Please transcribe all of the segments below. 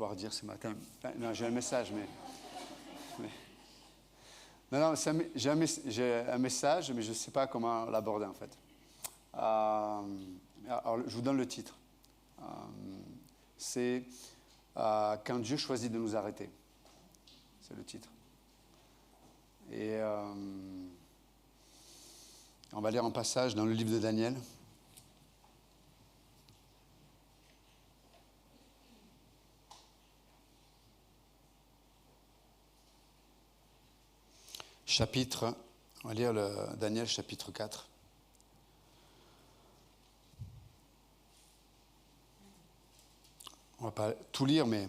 pouvoir dire ce matin. Non, j'ai un message, mais... Non, j'ai un message, mais je ne sais pas comment l'aborder en fait. Alors, je vous donne le titre. C'est Quand Dieu choisit de nous arrêter. C'est le titre. Et on va lire un passage dans le livre de Daniel. On va lire le Daniel chapitre 4. On ne va pas tout lire, mais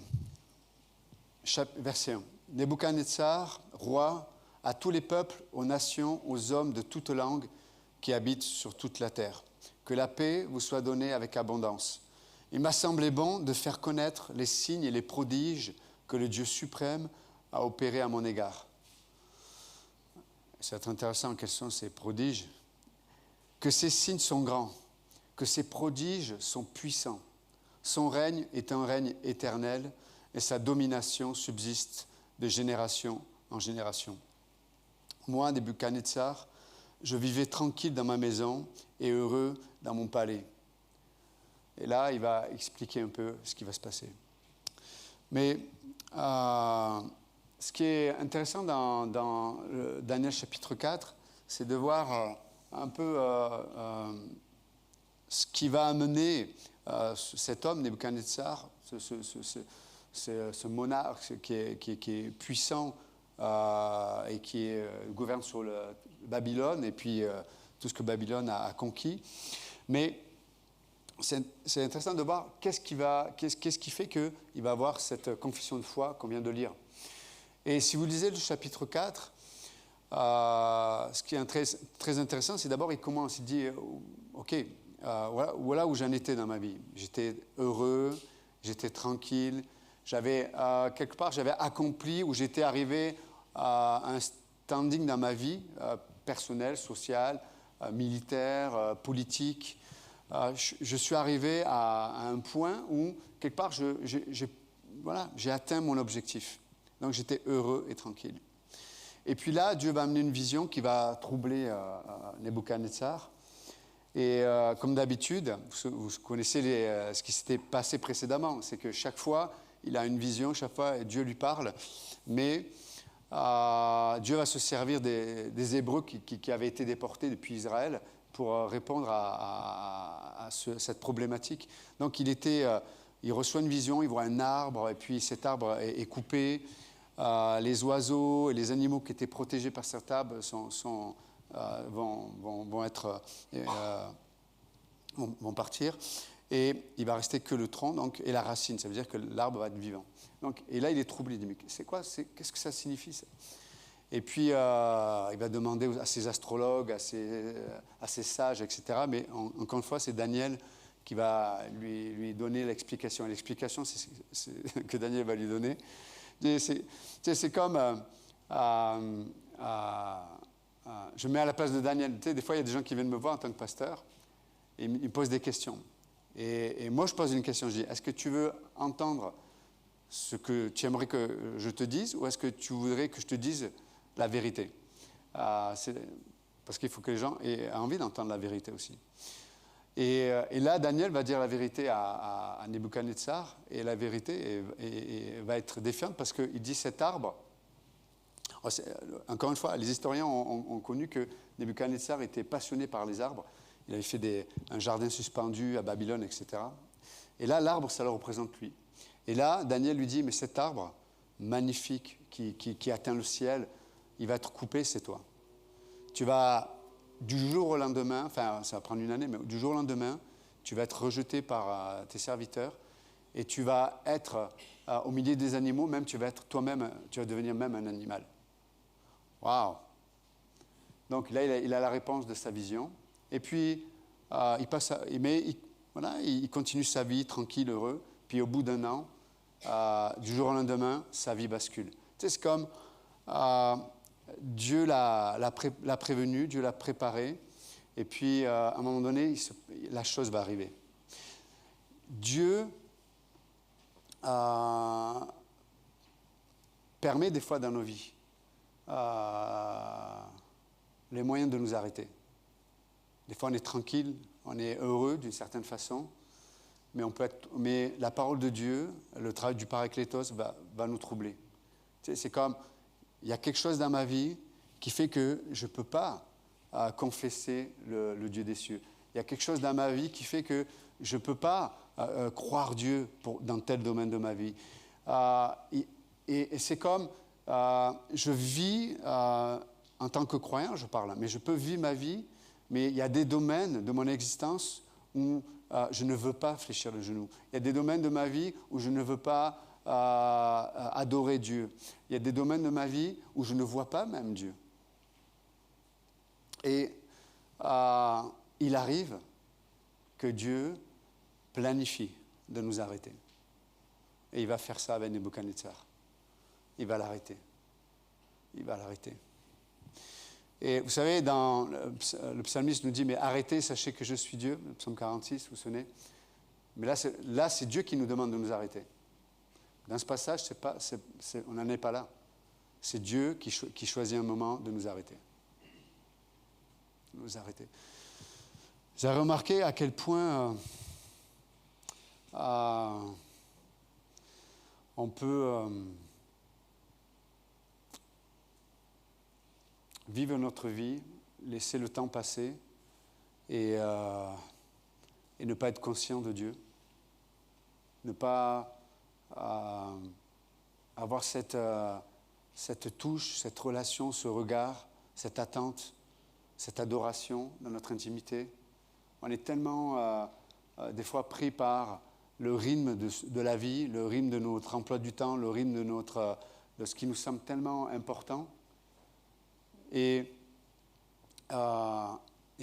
verset 1. Nebuchadnezzar, roi, à tous les peuples, aux nations, aux hommes de toute langue qui habitent sur toute la terre. Que la paix vous soit donnée avec abondance. Il m'a semblé bon de faire connaître les signes et les prodiges que le Dieu suprême a opérés à mon égard. C'est intéressant, quels sont ces prodiges? Que ces signes sont grands, que ces prodiges sont puissants. Son règne est un règne éternel et sa domination subsiste de génération en génération. Moi, Nebuchadnezzar, je vivais tranquille dans ma maison et heureux dans mon palais. Et là, il va expliquer un peu ce qui va se passer. Mais ce qui est intéressant dans Daniel chapitre 4, c'est de voir un peu ce qui va amener cet homme, Nebuchadnezzar, ce monarque qui est puissant et qui gouverne sur Babylone et puis tout ce que Babylone a conquis. Mais c'est intéressant de voir qu'est-ce qui fait qu'il va avoir cette confession de foi qu'on vient de lire. Et si vous lisez le chapitre 4, ce qui est très, très intéressant, c'est d'abord il commence, il dit « Ok, voilà où j'en étais dans ma vie. J'étais heureux, j'étais tranquille, quelque part j'avais accompli, ou j'étais arrivé à un standing dans ma vie personnelle, sociale, militaire, politique. Je suis arrivé à un point où, quelque part, j'ai atteint mon objectif. Donc, j'étais heureux et tranquille. Et puis là, Dieu va amener une vision qui va troubler Nebuchadnezzar. Et comme d'habitude, vous connaissez ce qui s'était passé précédemment. C'est que chaque fois, il a une vision, chaque fois, Dieu lui parle. Mais Dieu va se servir des Hébreux qui avaient été déportés depuis Israël pour répondre à cette problématique. Donc, il reçoit une vision, il voit un arbre, et puis cet arbre est coupé. Les oiseaux et les animaux qui étaient protégés par cet arbre vont partir. Et il va rester que le tronc et la racine. Ça veut dire que l'arbre va être vivant. Et là, il est troublé. Il dit, mais c'est quoi? Qu'est-ce que ça signifie, ça? Et puis, il va demander à ses astrologues, à ses sages, etc. Mais encore une fois, c'est Daniel qui va lui donner l'explication. Et l'explication que Daniel va lui donner, c'est comme... je me mets à la place de Daniel. Des fois, il y a des gens qui viennent me voir en tant que pasteur et ils me posent des questions. Et moi, je pose une question. Je dis, est-ce que tu veux entendre ce que tu aimerais que je te dise ou est-ce que tu voudrais que je te dise la vérité? Parce qu'il faut que les gens aient envie d'entendre la vérité aussi. Et là, Daniel va dire la vérité à Nebuchadnezzar, et la vérité va être défiante parce qu'il dit cet arbre. Encore une fois, les historiens ont connu que Nebuchadnezzar était passionné par les arbres. Il avait fait un jardin suspendu à Babylone, etc. Et là, l'arbre, ça le représente lui. Et là, Daniel lui dit, mais cet arbre magnifique qui atteint le ciel, il va être coupé, c'est toi. Tu vas... Du jour au lendemain, enfin ça va prendre une année, mais du jour au lendemain, tu vas être rejeté par tes serviteurs et tu vas être au milieu des animaux, même tu vas être toi-même, tu vas devenir même un animal. Waouh! Donc là, il a la réponse de sa vision. Et puis, il continue sa vie tranquille, heureux. Puis au bout d'un an, du jour au lendemain, sa vie bascule. Tu sais, c'est comme... Dieu l'a prévenu, Dieu l'a préparé, et puis à un moment donné, la chose va arriver. Dieu, permet des fois dans nos vies les moyens de nous arrêter. Des fois, on est tranquille, on est heureux d'une certaine façon, mais la parole de Dieu, le travail du Paraklétos va nous troubler. Tu sais, c'est comme, il y a quelque chose dans ma vie qui fait que je ne peux pas confesser le Dieu des cieux. Il y a quelque chose dans ma vie qui fait que je ne peux pas croire Dieu dans tel domaine de ma vie. Et c'est comme, je vis, en tant que croyant, je parle, mais je peux vivre ma vie, mais il y a des domaines de mon existence où je ne veux pas fléchir le genou. Il y a des domaines de ma vie où je ne veux pas adorer Dieu. Il y a des domaines de ma vie où je ne vois pas même Dieu. Et il arrive que Dieu planifie de nous arrêter. Et il va faire ça avec Nebuchadnezzar. Il va l'arrêter. Il va l'arrêter. Et vous savez, le psalmiste nous dit, mais arrêtez, sachez que je suis Dieu, le psaume 46, vous vous souvenez. Mais là, c'est Dieu qui nous demande de nous arrêter. Dans ce passage, on n'en est pas là. C'est Dieu qui choisit un moment de nous arrêter. Nous arrêter. Vous avez remarqué à quel point on peut vivre notre vie, laisser le temps passer et ne pas être conscient de Dieu, ne pas avoir cette touche, cette relation, ce regard, cette attente, cette adoration dans notre intimité. On est tellement des fois pris par le rythme de la vie, le rythme de notre emploi du temps, le rythme de ce qui nous semble tellement important. Et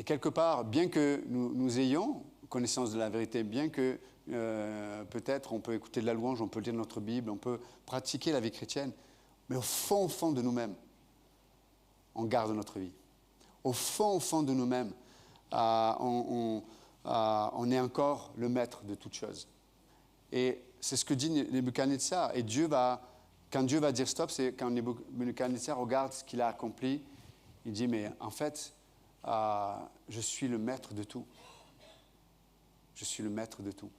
quelque part, bien que nous ayons connaissance de la vérité, bien que peut-être on peut écouter de la louange, on peut lire notre Bible, on peut pratiquer la vie chrétienne, mais au fond de nous-mêmes, on garde notre vie. Au fond de nous-mêmes, on est encore le maître de toutes choses. Et c'est ce que dit Nebuchadnezzar. Et quand Dieu va dire stop, c'est quand Nebuchadnezzar regarde ce qu'il a accompli, il dit, mais en fait, je suis le maître de tout. Je suis le maître de tout.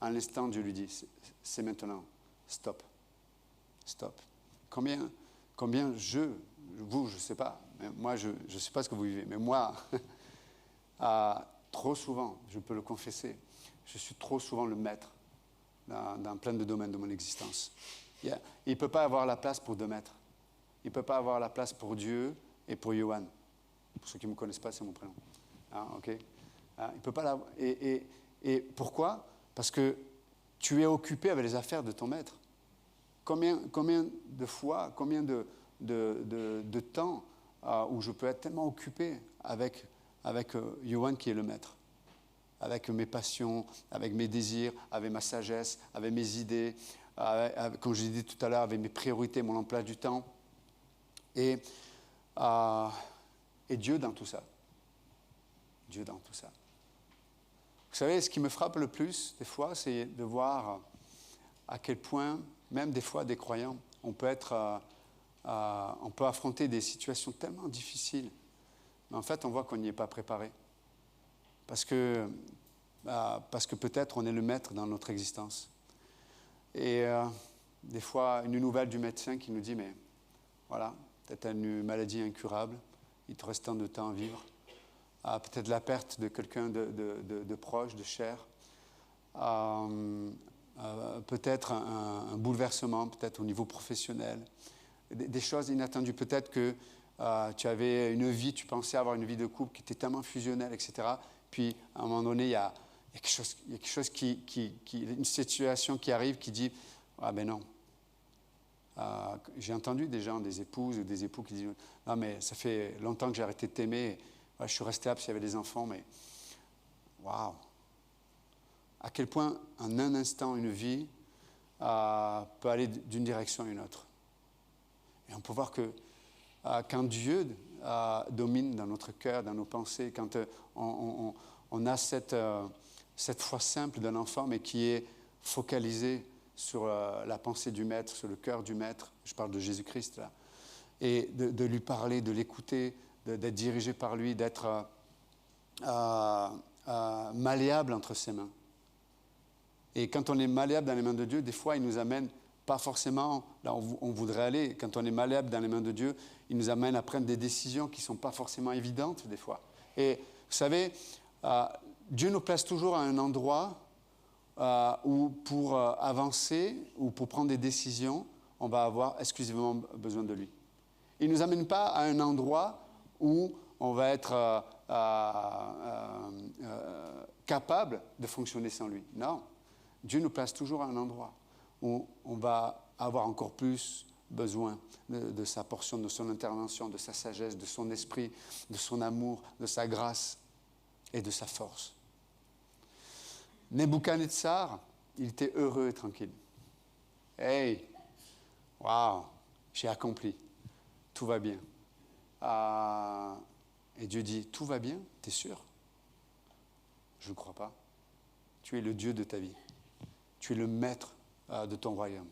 À l'instant, Dieu lui dit, c'est maintenant, stop. Stop. Combien vous, je ne sais pas, mais moi, je ne sais pas ce que vous vivez, mais moi, trop souvent, je peux le confesser, je suis trop souvent le maître dans plein de domaines de mon existence. Il ne peut pas avoir la place pour 2 maîtres. Il ne peut pas avoir la place pour Dieu et pour Yohan. Pour ceux qui ne me connaissent pas, c'est mon prénom. OK. Il peut pas l'avoir. Et pourquoi? Parce que tu es occupé avec les affaires de ton maître. Combien de fois, combien de temps où je peux être tellement occupé avec Yohan qui est le maître, avec mes passions, avec mes désirs, avec ma sagesse, avec mes idées, comme je l'ai dit tout à l'heure, avec mes priorités, mon emploi du temps. Et Dieu dans tout ça. Dieu dans tout ça. Vous savez, ce qui me frappe le plus, des fois, c'est de voir à quel point, même des fois, des croyants, on peut affronter des situations tellement difficiles, mais en fait, on voit qu'on n'y est pas préparé. Parce que peut-être on est le maître dans notre existence. Et des fois, une nouvelle du médecin qui nous dit, mais voilà, peut-être une maladie incurable, il te reste tant de temps à vivre. Peut-être la perte de quelqu'un de proche, de cher. Peut-être un bouleversement, peut-être au niveau professionnel. Des choses inattendues. Peut-être que tu avais une vie, tu pensais avoir une vie de couple qui était tellement fusionnelle, etc. Puis, à un moment donné, il y a quelque chose une situation qui arrive qui dit « Ah ben non ». J'ai entendu des gens, des épouses ou des époux qui disent « Non mais ça fait longtemps que j'ai arrêté de t'aimer, je suis resté là parce qu'il y avait des enfants, mais waouh !» À quel point en un instant une vie peut aller d'une direction à une autre. Et on peut voir que quand Dieu domine dans notre cœur, dans nos pensées, quand on a cette foi simple d'un enfant, mais qui est focalisée sur la pensée du Maître, sur le cœur du Maître. Je parle de Jésus-Christ là. Et de lui parler, de l'écouter, d'être dirigé par lui, d'être malléable entre ses mains. Et quand on est malléable dans les mains de Dieu, des fois, il nous amène pas forcément là où on voudrait aller. Quand on est malléable dans les mains de Dieu, il nous amène à prendre des décisions qui ne sont pas forcément évidentes des fois. Et vous savez, Dieu nous place toujours à un endroit où pour avancer ou pour prendre des décisions, on va avoir exclusivement besoin de lui. Il ne nous amène pas à un endroit où on va être capable de fonctionner sans lui. Non. Dieu nous place toujours à un endroit où on va avoir encore plus besoin de sa portion, de son intervention, de sa sagesse, de son esprit, de son amour, de sa grâce et de sa force. Nebuchadnezzar, il était heureux et tranquille. Hey, waouh, j'ai accompli, tout va bien. Et Dieu dit, tout va bien, t'es sûr? Je ne crois pas. Tu es le Dieu de ta vie. Tu es le maître de ton royaume.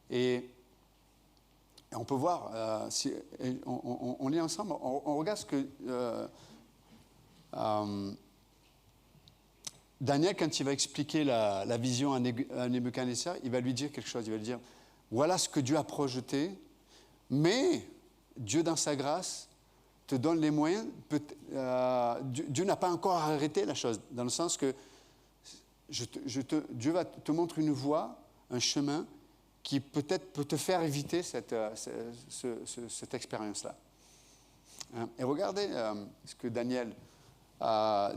Et on peut voir, si on lit ensemble, on regarde ce que Daniel, quand il va expliquer la vision à Nebuchadnezzar, il va lui dire quelque chose. Il va lui dire, voilà ce que Dieu a projeté, mais Dieu, dans sa grâce, te donne les moyens. Dieu n'a pas encore arrêté la chose, dans le sens que Dieu va te montrer une voie, un chemin qui peut-être peut te faire éviter cette expérience-là. Et regardez ce que Daniel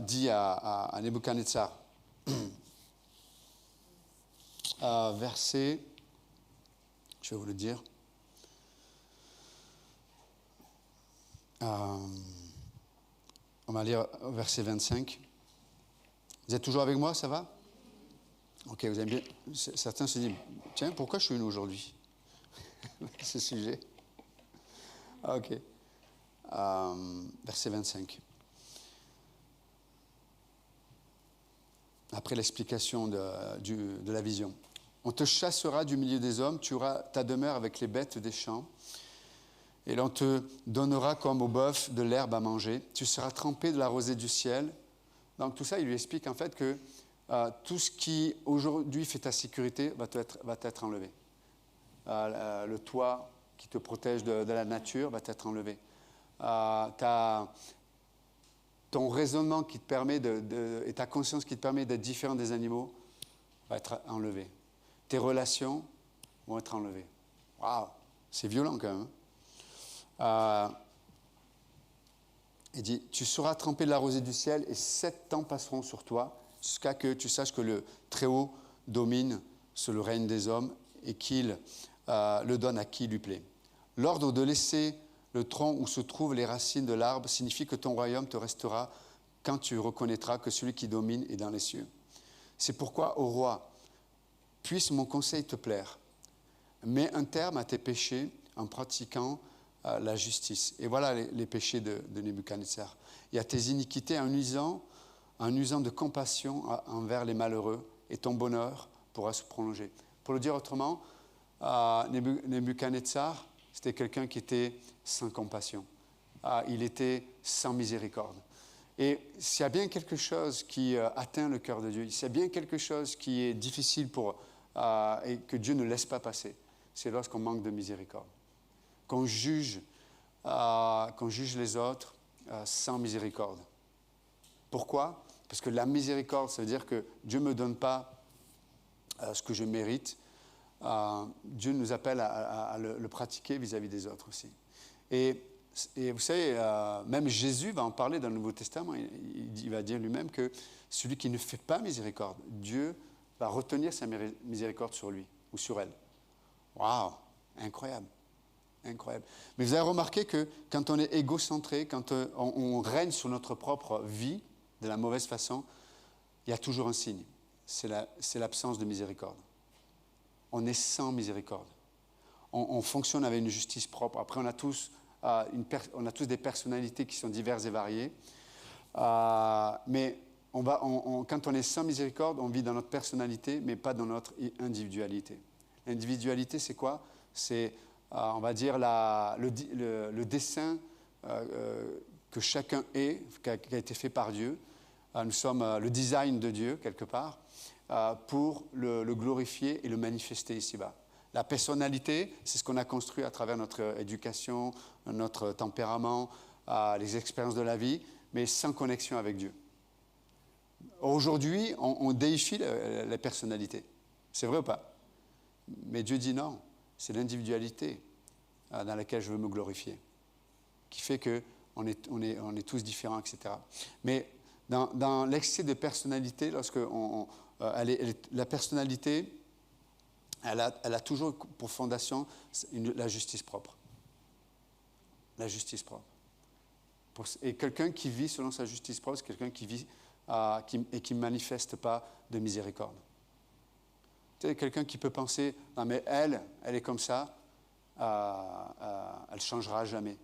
dit à Nebuchadnezzar. Verset, je vais vous le dire. On va lire verset 25. Vous êtes toujours avec moi, ça va? Ok, vous aimez bien. Certains se disent, tiens, pourquoi je suis venu aujourd'hui? Ce sujet. Ok. Verset 25. Après l'explication de la vision. On te chassera du milieu des hommes, tu auras ta demeure avec les bêtes des champs, et l'on te donnera comme au bœuf de l'herbe à manger. Tu seras trempé de la rosée du ciel. Donc tout ça, il lui explique en fait que tout ce qui aujourd'hui fait ta sécurité va t'être enlevé. Le toit qui te protège de la nature va t'être enlevé. Ton raisonnement qui te permet et ta conscience qui te permet d'être différent des animaux va être enlevé. Tes relations vont être enlevées. Waouh, c'est violent quand même. Il dit, tu seras trempé de la rosée du ciel et 7 ans passeront sur toi jusqu'à que tu saches que le Très-Haut domine sur le règne des hommes et qu'il le donne à qui lui plaît. L'ordre de laisser le tronc où se trouvent les racines de l'arbre signifie que ton royaume te restera quand tu reconnaîtras que celui qui domine est dans les cieux. C'est pourquoi, ô roi, puisse mon conseil te plaire. Mets un terme à tes péchés en pratiquant la justice. Et voilà les péchés de Nebuchadnezzar. Il y a tes iniquités en usant de compassion envers les malheureux, et ton bonheur pourra se prolonger. Pour le dire autrement, Nebuchadnezzar, c'était quelqu'un qui était sans compassion. Il était sans miséricorde. Et s'il y a bien quelque chose qui atteint le cœur de Dieu, s'il y a bien quelque chose qui est difficile et que Dieu ne laisse pas passer, c'est lorsqu'on manque de miséricorde. Qu'on juge les autres sans miséricorde. Pourquoi? Parce que la miséricorde, ça veut dire que Dieu ne me donne pas ce que je mérite. Dieu nous appelle à le pratiquer vis-à-vis des autres aussi. Et vous savez, même Jésus va en parler dans le Nouveau Testament. Il va dire lui-même que celui qui ne fait pas miséricorde, Dieu va retenir sa miséricorde sur lui ou sur elle. Waouh, incroyable. Incroyable. Mais vous avez remarqué que quand on est égocentré, quand on règne sur notre propre vie de la mauvaise façon, il y a toujours un signe. C'est l'absence de miséricorde. On est sans miséricorde. On fonctionne avec une justice propre. Après, on a tous des personnalités qui sont diverses et variées. Mais quand on est sans miséricorde, on vit dans notre personnalité, mais pas dans notre individualité. L'individualité, c'est quoi? C'est, on va dire, le dessein que chacun est, qui a été fait par Dieu. Nous sommes le design de Dieu, quelque part, pour le glorifier et le manifester ici-bas. La personnalité, c'est ce qu'on a construit à travers notre éducation, notre tempérament, les expériences de la vie, mais sans connexion avec Dieu. Aujourd'hui, on déifie la personnalité. C'est vrai ou pas? Mais Dieu dit non, c'est l'individualité dans laquelle je veux me glorifier, qui fait qu'on est tous différents, etc. Mais dans l'excès de personnalité, la personnalité, elle a toujours pour fondation la justice propre. La justice propre. Et quelqu'un qui vit selon sa justice propre, c'est quelqu'un qui vit et qui ne manifeste pas de miséricorde. Tu sais, quelqu'un qui peut penser, non mais elle est comme ça, elle ne changera jamais.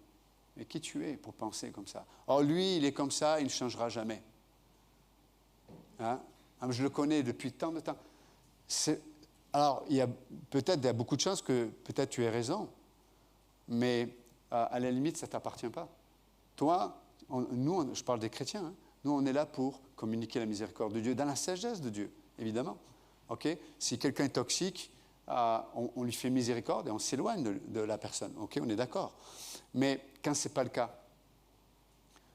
Mais qui tu es pour penser comme ça? Or lui, il est comme ça, il ne changera jamais. Hein? Je le connais depuis tant de temps. Alors, il y a beaucoup de chances que peut-être tu aies raison, mais à la limite, ça ne t'appartient pas. Toi, je parle des chrétiens, hein, nous, on est là pour communiquer la miséricorde de Dieu, dans la sagesse de Dieu, évidemment. Okay? Si quelqu'un est toxique, on lui fait miséricorde et on s'éloigne de la personne. Okay? On est d'accord. Mais quand ce n'est pas le cas,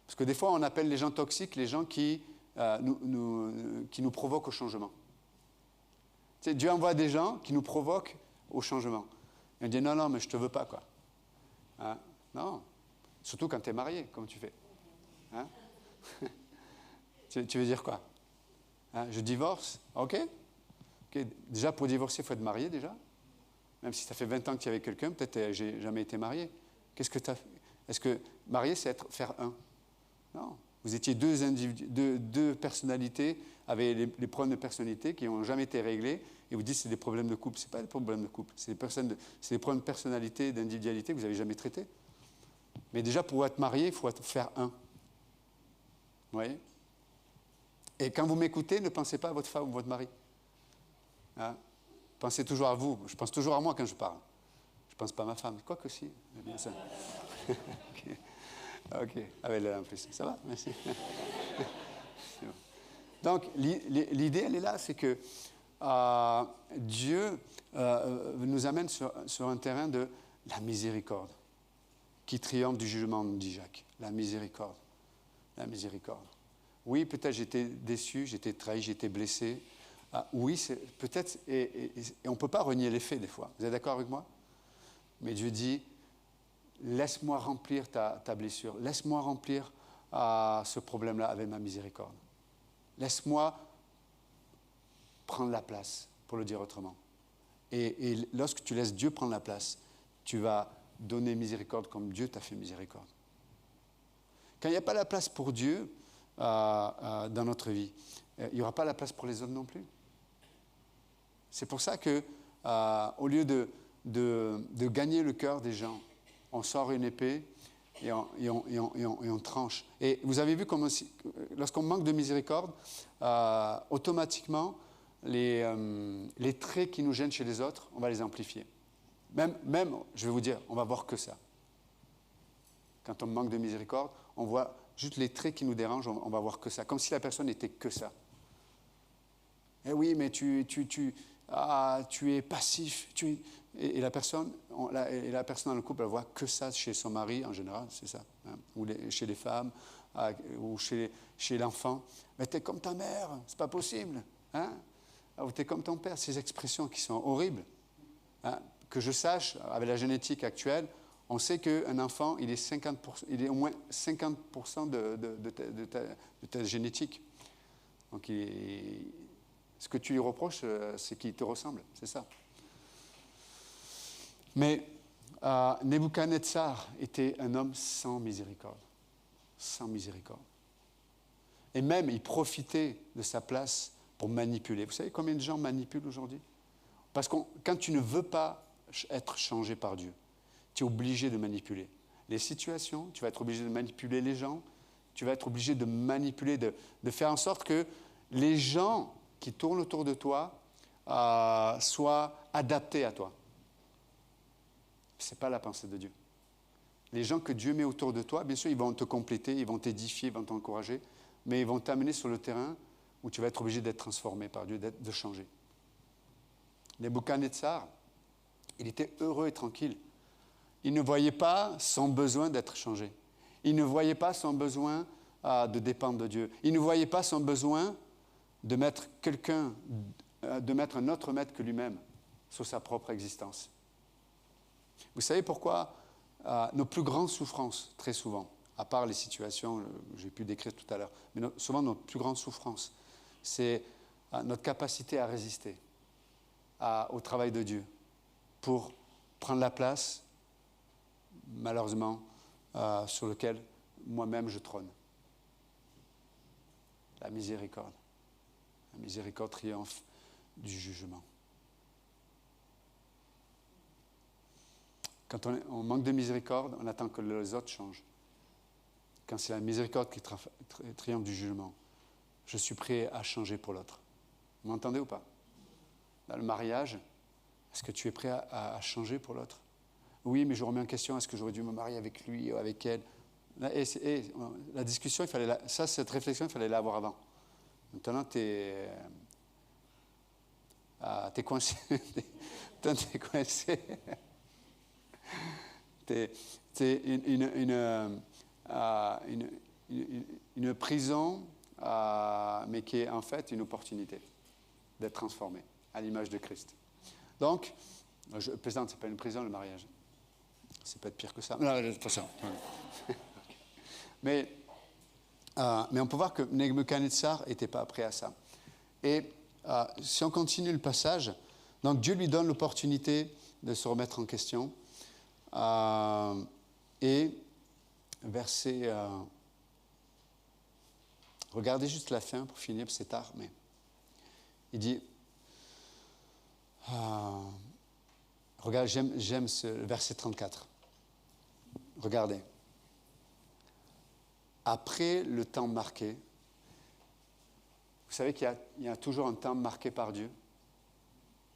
parce que des fois, on appelle les gens toxiques les gens qui nous provoquent au changement. Tu sais, Dieu envoie des gens qui nous provoquent au changement. Et on dit non, mais je ne te veux pas, quoi. Hein? Non. Surtout quand tu es marié, comme tu fais. Hein? Tu veux dire quoi? Hein? Je divorce? OK. Déjà, pour divorcer, il faut être marié, déjà. Même si ça fait 20 ans que tu es avec quelqu'un, peut-être que je n'ai jamais été marié. Qu'est-ce que tu as fait? Est-ce que marié, c'est faire un? Non. Vous étiez deux personnalités, avec les problèmes de personnalité qui n'ont jamais été réglés, et vous dites que c'est des problèmes de couple. Ce n'est pas des problèmes de couple, c'est des problèmes de personnalité, d'individualité que vous n'avez jamais traités. Mais déjà, pour être marié, il faut faire un. Vous voyez? Et quand vous m'écoutez, ne pensez pas à votre femme ou votre mari. Hein? Pensez toujours à vous. Je pense toujours à moi quand je parle. Je ne pense pas à ma femme. Quoi que si. Bien ça. OK. Avec elle en plus. Ça va? Merci. Donc, l'idée, elle est là, c'est que Dieu nous amène sur un terrain de la miséricorde, qui triomphe du jugement, nous dit Jacques. La miséricorde. La miséricorde. Oui, peut-être j'étais déçu, j'étais trahi, j'étais blessé. Oui, peut-être, et on ne peut pas renier les faits des fois. Vous êtes d'accord avec moi? Mais Dieu dit, laisse-moi remplir ta blessure, laisse-moi remplir ce problème-là avec ma miséricorde. Laisse-moi prendre la place, pour le dire autrement. Et lorsque tu laisses Dieu prendre la place, tu vas donner miséricorde comme Dieu t'a fait miséricorde. Quand il n'y a pas la place pour Dieu dans notre vie, il n'y aura pas la place pour les autres non plus. C'est pour ça que, au lieu de gagner le cœur des gens, on sort une épée et on tranche. Et vous avez vu comment, lorsqu'on manque de miséricorde, automatiquement, les traits qui nous gênent chez les autres, on va les amplifier. Même, je vais vous dire, on va voir que ça. Quand on manque de miséricorde, on voit juste les traits qui nous dérangent, on va voir que ça. Comme si la personne n'était que ça. Eh oui, mais tu es passif. Et la personne dans le couple, elle voit que ça chez son mari, en général, c'est ça. Hein, ou chez les femmes, ou chez l'enfant. Mais t'es comme ta mère, c'est pas possible. Hein? Ou t'es comme ton père. Ces expressions qui sont horribles. Hein? Que je sache, avec la génétique actuelle, on sait qu'un enfant, il est au moins 50% de ta génétique. Donc, ce que tu lui reproches, c'est qu'il te ressemble, c'est ça. Mais Nebuchadnezzar était un homme sans miséricorde. Sans miséricorde. Et même, il profitait de sa place pour manipuler. Vous savez combien de gens manipulent aujourd'hui? Parce que quand tu ne veux pas être changé par Dieu, tu es obligé de manipuler les situations, tu vas être obligé de manipuler les gens, tu vas être obligé de manipuler, de faire en sorte que les gens qui tournent autour de toi soient adaptés à toi. Ce n'est pas la pensée de Dieu. Les gens que Dieu met autour de toi, bien sûr, ils vont te compléter, ils vont t'édifier, ils vont t'encourager, mais ils vont t'amener sur le terrain où tu vas être obligé d'être transformé par Dieu, de changer. Nebuchadnezzar, il était heureux et tranquille. Il ne voyait pas son besoin d'être changé. Il ne voyait pas son besoin de dépendre de Dieu. Il ne voyait pas son besoin de mettre un autre maître que lui-même sur sa propre existence. Vous savez pourquoi nos plus grandes souffrances, très souvent, à part les situations que j'ai pu décrire tout à l'heure, mais souvent notre plus grande souffrance, c'est notre capacité à résister au travail de Dieu pour prendre la place, malheureusement, sur lequel moi-même je trône. La miséricorde. La miséricorde triomphe du jugement. Quand on manque de miséricorde, on attend que les autres changent. Quand c'est la miséricorde qui triomphe du jugement, je suis prêt à changer pour l'autre. Vous m'entendez ou pas? Dans le mariage, est-ce que tu es prêt à changer pour l'autre? Oui, mais je remets en question, est-ce que j'aurais dû me marier avec lui ou avec elle? La discussion, cette réflexion, il fallait l'avoir avant. Maintenant, tu es coincé. T'es coincé. C'est une prison, mais qui est en fait une opportunité d'être transformé à l'image de Christ. Donc, je plaisante, ce n'est pas une prison, le mariage. C'est peut être pire que ça. Non, de toute façon. Mais on peut voir que Nebuchadnezzar n'était pas prêt à ça. Et si on continue le passage, donc Dieu lui donne l'opportunité de se remettre en question. Et verset... regardez juste la fin pour finir, c'est tard, mais il dit... regarde, j'aime ce verset 34. Regardez. Après le temps marqué, vous savez qu'il y a toujours un temps marqué par Dieu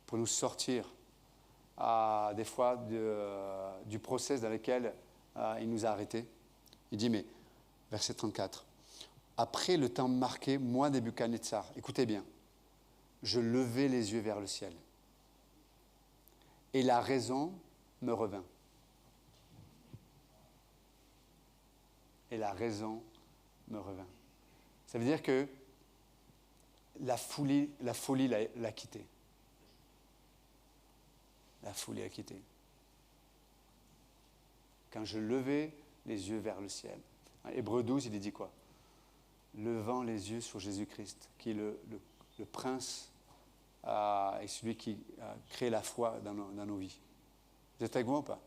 pour nous sortir des fois du process dans lequel il nous a arrêtés. Il dit, mais, verset 34, après le temps marqué, moi, Nebuchadnezzar, écoutez bien, je levai les yeux vers le ciel et la raison me revint. Et la raison me revint. Ça veut dire que la folie l'a quitté. La folie l'a quitté. Quand je levais les yeux vers le ciel. Hébreux 12, il dit quoi? Levant les yeux sur Jésus-Christ, qui est le prince et celui qui crée la foi dans nos vies. Vous êtes avec moi ou pas?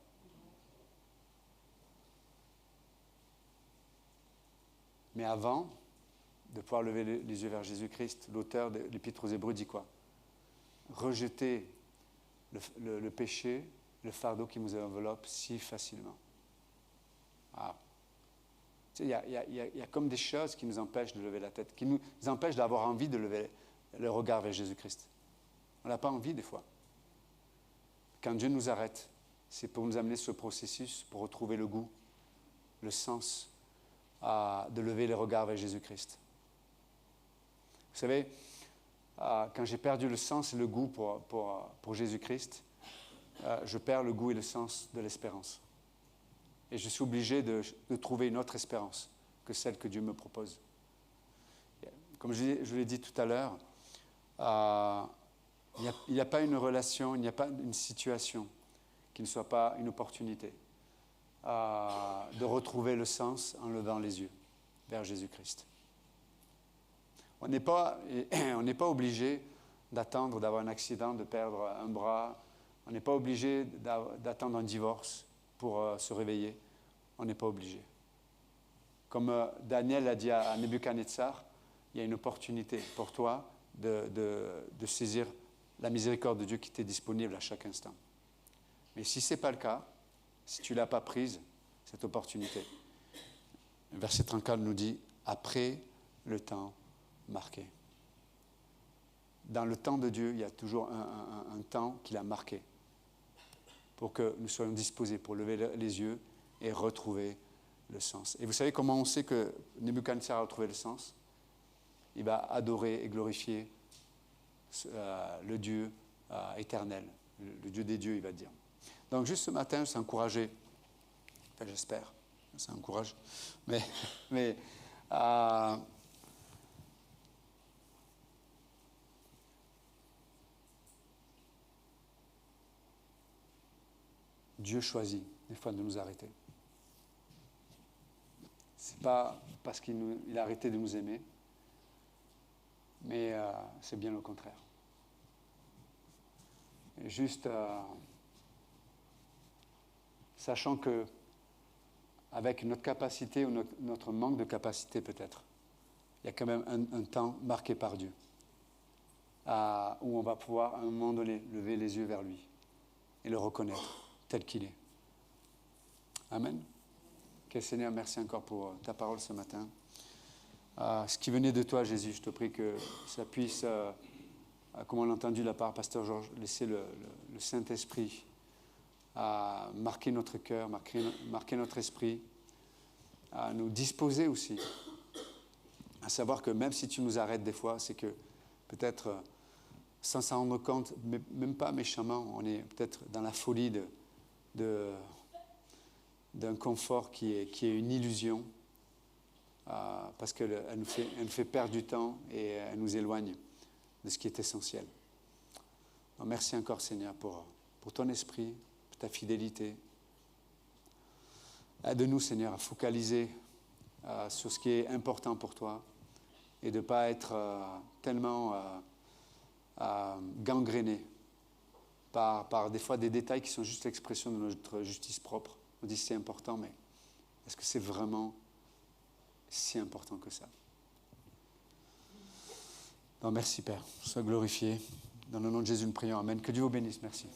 Mais avant de pouvoir lever les yeux vers Jésus-Christ, l'auteur de l'Épître aux Hébreux dit quoi? Rejeter le péché, le fardeau qui nous enveloppe si facilement. Ah. Tu sais, il y a comme des choses qui nous empêchent de lever la tête, qui nous empêchent d'avoir envie de lever le regard vers Jésus-Christ. On n'a pas envie des fois. Quand Dieu nous arrête, c'est pour nous amener ce processus, pour retrouver le goût, le sens de lever les regards vers Jésus-Christ. Vous savez, quand j'ai perdu le sens et le goût pour Jésus-Christ, je perds le goût et le sens de l'espérance. Et je suis obligé de trouver une autre espérance que celle que Dieu me propose. Comme je l'ai dit tout à l'heure, il n'y a pas une relation, il n'y a pas une situation qui ne soit pas une opportunité de retrouver le sens en levant les yeux vers Jésus-Christ. On n'est pas obligé d'attendre d'avoir un accident, de perdre un bras. On n'est pas obligé d'attendre un divorce pour se réveiller. On n'est pas obligé. Comme Daniel a dit à Nebuchadnezzar, il y a une opportunité pour toi de saisir la miséricorde de Dieu qui t'est disponible à chaque instant. Mais si ce n'est pas le cas, si tu ne l'as pas prise, cette opportunité, Verset 34 nous dit « Après le temps marqué ». Dans le temps de Dieu, il y a toujours un temps qu'il a marqué pour que nous soyons disposés pour lever les yeux et retrouver le sens. Et vous savez comment on sait que Nebuchadnezzar a retrouvé le sens? Il va adorer et glorifier le Dieu éternel, le Dieu des dieux, il va dire. Donc juste ce matin, je suis encouragé, enfin, j'espère, ça encourage, mais Dieu choisit des fois de nous arrêter. Ce n'est pas parce qu'il a arrêté de nous aimer, mais c'est bien le contraire. Et juste sachant que avec notre capacité ou notre manque de capacité peut-être, il y a quand même un temps marqué par Dieu où on va pouvoir à un moment donné lever les yeux vers lui et le reconnaître tel qu'il est. Amen. Ok, Seigneur, merci encore pour ta parole ce matin. Ce qui venait de toi, Jésus, je te prie que ça puisse, comme on l'a entendu de la part Pasteur Georges, laisser le Saint-Esprit marquer notre cœur, marquer notre esprit, à nous disposer aussi, à savoir que même si tu nous arrêtes des fois, c'est que peut-être sans s'en rendre compte, même pas méchamment, on est peut-être dans la folie d'un confort qui est une illusion, parce qu'elle nous fait perdre du temps et elle nous éloigne de ce qui est essentiel. Donc, merci encore, Seigneur, pour ton esprit, pour ta fidélité. Aide-nous, Seigneur, à focaliser sur ce qui est important pour toi et de ne pas être tellement gangréné par des fois des détails qui sont juste l'expression de notre justice propre. On dit c'est important, mais est-ce que c'est vraiment si important que ça? Donc merci Père, sois glorifié. Dans le nom de Jésus, nous prions. Amen. Que Dieu vous bénisse. Merci.